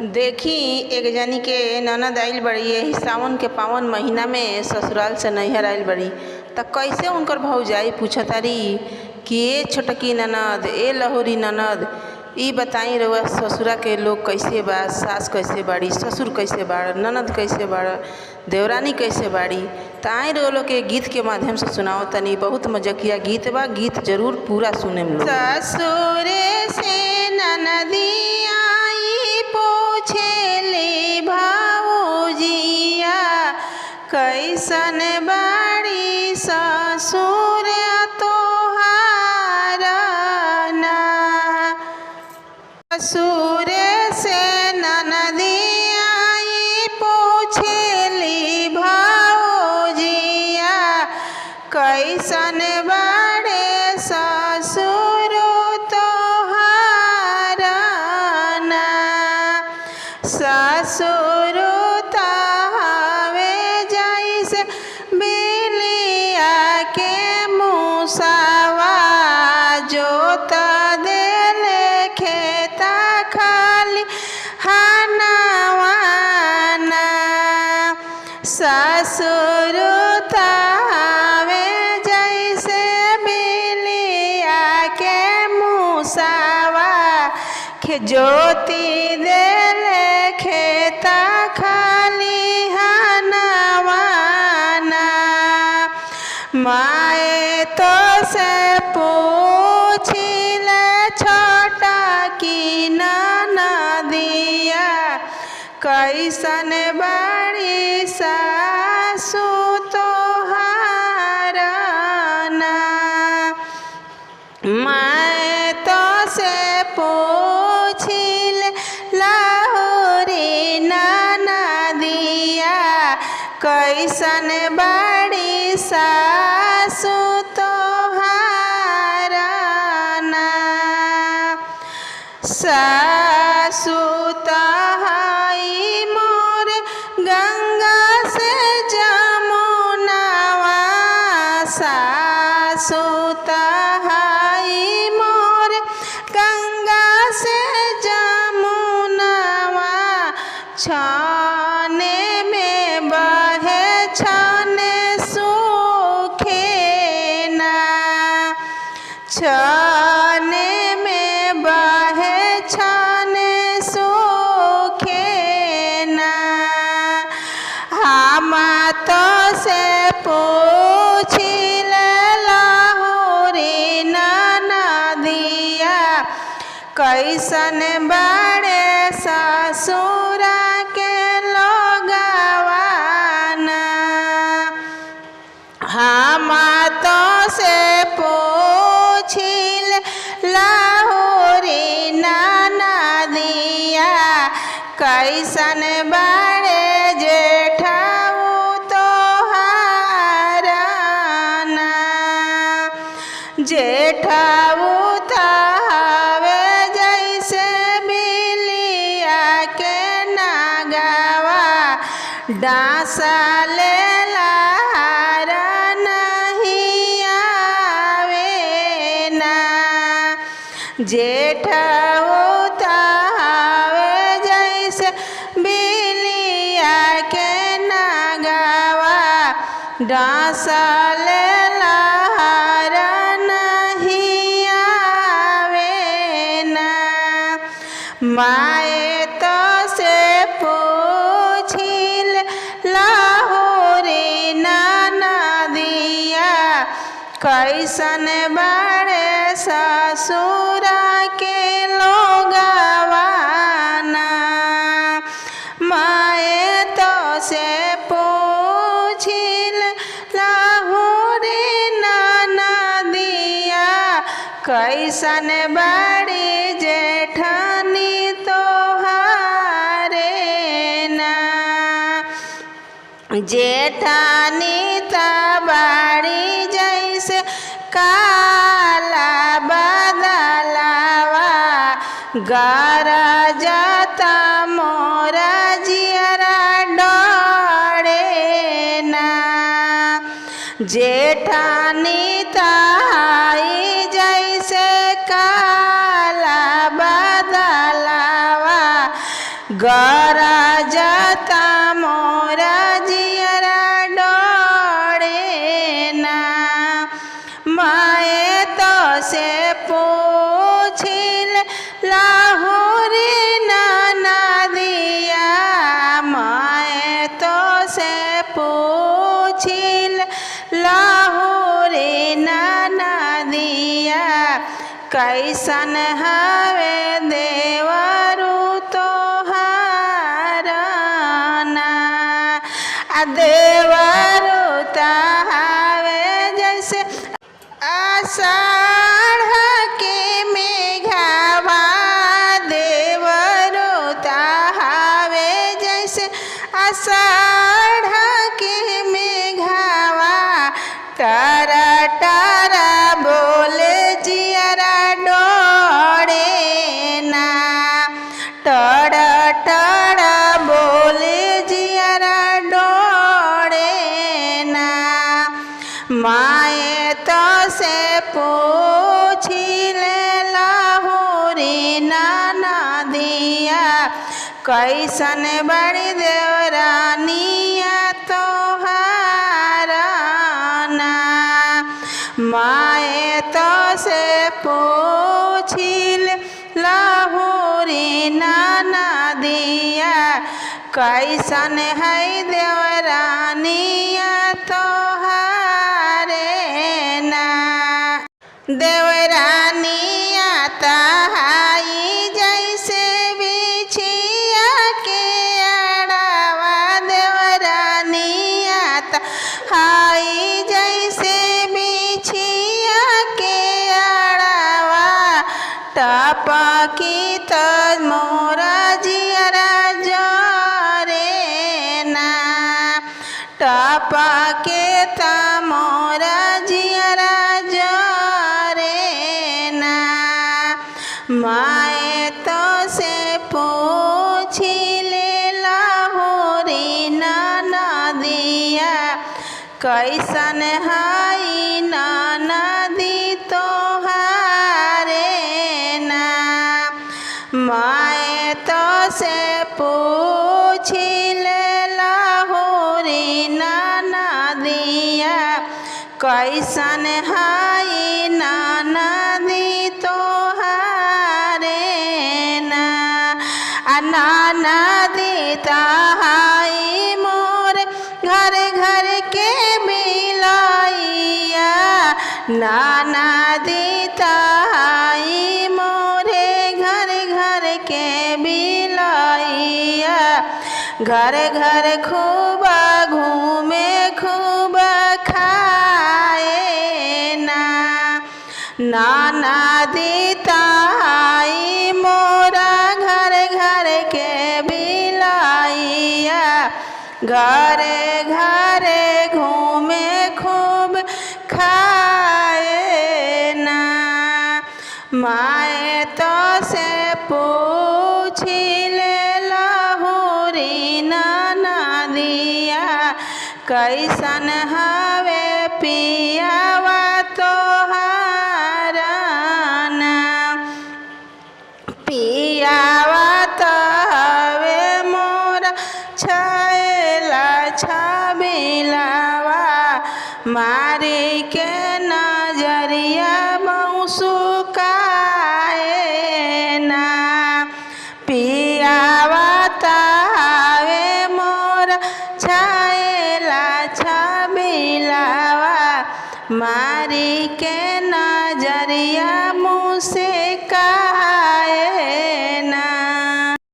देखी एक जनी के ननद आइल बड़ी यही सावन के पावन महीना में ससुराल से नैहर आइल बड़ी। त कैसे उनकर भौजाई पूछतारी कि ए छोटकी ननद, ए लहोरी ननद, ई बताई रउआ ससुरा के लोग कैसे बा, सास कैसे बाड़ी, ससुर कैसे बाड़, ननद कैसे बाड़, देवरानी कैसे बाड़ी। त आई रउआ लोग के गीत के माध्यम से सुनाओ तनी। बहुत मजकिया गीत बा, गीत जरूर पूरा सुने में लोग। ससुरे से ननदिया पूछेली भाऊजिया कैसन बाड़ी ससुर तोहार ना। ससुर से ननदिया पूछेली भाऊजिया कैसन बाड़े ससुर तोहार ना। ससुर तावे जैसे बिलिया के मुसावा जोत देले खेता खाली हनवाना। ससुर तावे जैसे बिलिया के मुसावा ज्योति देले खेता खाली हनवाना। माए तो से पूछिले छोटा की ननदिया कैसन बाड़ी सासु तोहार ना। माए तो से पूछिले लहोरी ननदिया कैसन बाड़ी सासु तोहार ना। सासु तहाई मोर गंगा से जमुनावा। सासु तहाई मोर गंगा से जमुनावा। छाने में बहे छाने सूखे ना। छाने में बहे छाने सूखे ना। हम तो से पूछिले लहोरी ननदिया कैसन बाड़े ससुरा के लोगवाना। हम तो से पूछिले लहोरी ननदिया कैसन बाड़े जेठाऊ तोहार ना। जेठाऊ तावे जैसे बिलिया के नागावा डांसा ले लहार नहीं आवे ना। जेठाऊ तावे जैसे बिलिया के नागावा डांसा ले लहार नहीं आवे ना। माए तो से पूछिले लहोरी ननदिया कैसन बाड़े ससुरा के लोगवाना। माए तो से पूछिले लहोरी ननदिया कैसन बाड़ी जेठानी तोहारे ना। जेठानी तबाड़ी जैसे काला बदलावा गरजता मोरा जियरा डरे ना। जेठानी ताई जैसे काला बदलावा गरा जाता मोरा जियरा डरे ना। मैं तो से पूछिल लाहुरी नाना दिया, मैं तो से पूछिल लाहुरी नाना दिया, कैसन हवे देवरू तोहारा ना। देवरू तहावे जैसे आषाढ़ के मेघवा, देवरू तहावे जैसे आषाढ़ के मेघवा, टारा टारा बोले जियरा डोरे ना। टारा टारा बोले जियरा डोरे ना। माए तो से पूछिले लाहुरी नाना दिया, कैसन बड़ी देवरानिया तोहारा ना। माए तो से पूछिल लाहुरी नाना दिया, कैसन है देवरानिया तोहारे ना। देवरानिया तहाई जैसे बिछिया के अड़ावा, देवरानिया तहाई जैसे बिछिया के अड़ावा, टपकी तो मोरा जियरा जरे ना। टपके तो मोरा जियरा जरे ना। माए तो से पूछिले लाहुरी नाना दिया, कैसन हाई नाना दी तोहारे ना। माए तो से पूछिले लाहुरी नाना दिया, कैसन हाई नाना दी तोहारे ना। नाना दी तहाई मोर घर घर के बिलैया, नाना दी तहाई मोरे घर घर के बिलैया, घर घर खूब घूमे खूब खाए ना। नाना दी तहाई मोरा घर घर के बिलैया, घरे घरे घूमे खूब खाए ना। माए तो से पूछिले लाहुरी नाना दिया, कैसन हवे पियावा तोहारा ना। पियावा तो हवे मोरा छैला छबिलावा, मारी के नजरिया मौसुकाए ना। पियावा तो हवे मोरा छैला छबिलावा, मारी के नजरिया